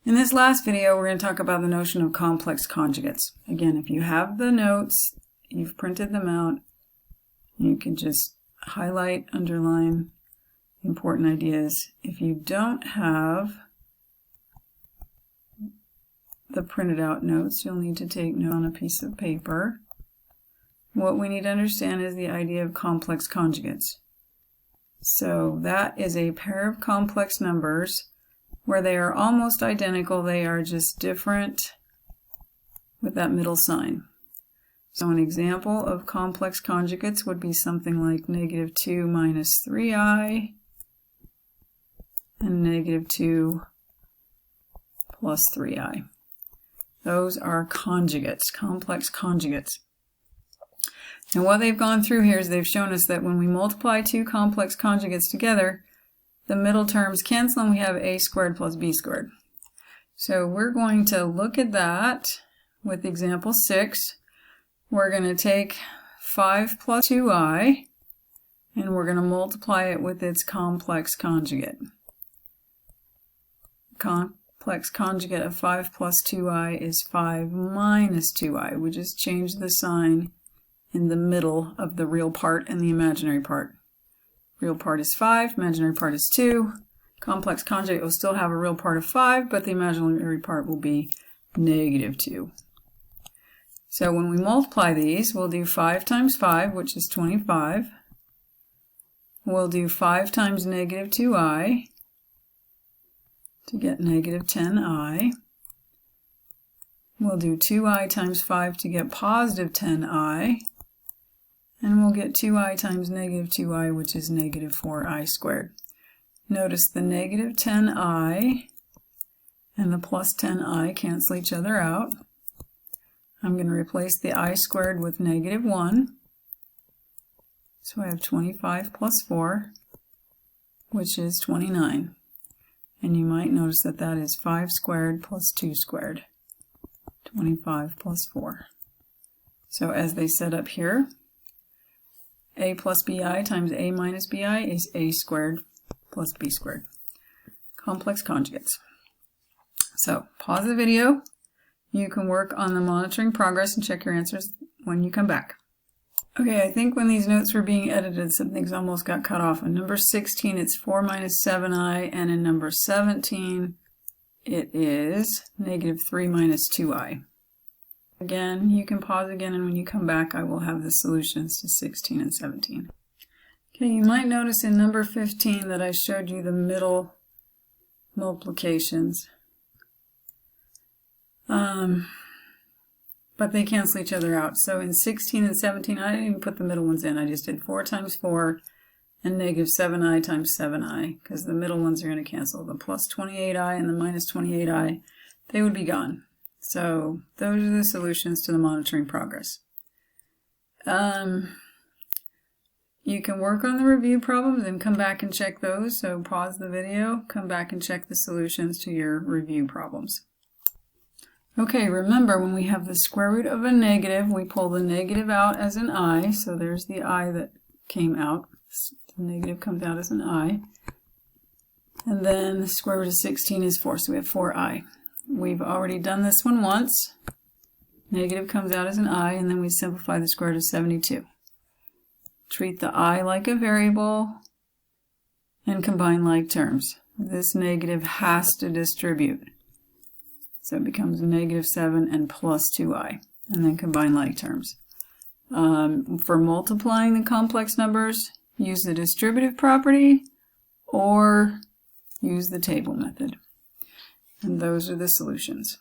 In this last video, we're going to talk about the notion of complex conjugates. Again, if you have the notes, you've printed them out, you can just highlight, underline the important ideas. If you don't have the printed out notes, you'll need to take note on a piece of paper. What we need to understand is the idea of complex conjugates. So that is a pair of complex numbers where they are almost identical, they are just different with that middle sign. So an example of complex conjugates would be something like -2 minus 3i and -2 plus 3i. Those are conjugates, complex conjugates. And what they've gone through here is they've shown us that when we multiply two complex conjugates together, the middle terms cancel and we have a squared plus b squared. So we're going to look at that with example 6. We're going to take 5 plus 2i and we're going to multiply it with its complex conjugate. Complex conjugate of 5 plus 2i is 5 minus 2i. We just change the sign in the middle of the real part and the imaginary part. Real part is 5, imaginary part is 2. Complex conjugate will still have a real part of 5, but the imaginary part will be -2. So when we multiply these, we'll do 5 times 5, which is 25. We'll do 5 times -2i to get -10i. We'll do 2i times 5 to get +10i. And we'll get 2i times -2i, which is -4i squared. Notice the -10i and the +10i cancel each other out. I'm going to replace the I squared with -1. So I have 25 plus 4, which is 29. And you might notice that that is 5 squared plus 2 squared. 25 plus 4. So as they set up here, a plus bi times a minus bi is a squared plus b squared. Complex conjugates. So pause the video. You can work on the monitoring progress and check your answers when you come back. Okay, I think when these notes were being edited, some things almost got cut off. In number 16, it's 4 minus 7i, and in number 17, it is -3 minus 2i. Again, you can pause again, and when you come back, I will have the solutions to 16 and 17. Okay, you might notice in number 15 that I showed you the middle multiplications. But they cancel each other out. So in 16 and 17, I didn't even put the middle ones in. I just did 4 times 4 and -7i times 7i, because the middle ones are going to cancel. The plus 28i and the minus 28i, they would be gone. So those are the solutions to the monitoring progress. You can work on the review problems and come back and check those. So pause the video, come back and check the solutions to your review problems. Okay, remember when we have the square root of a negative, we pull the negative out as an I. So there's the I that came out. The negative comes out as an I. And then the square root of 16 is 4, so we have 4i. We've already done this one once. Negative comes out as an I, and then we simplify the square root of 72. Treat the I like a variable and combine like terms. This negative has to distribute. So it becomes -7 and plus 2i, and then combine like terms. For multiplying the complex numbers, use the distributive property or use the table method. And those are the solutions.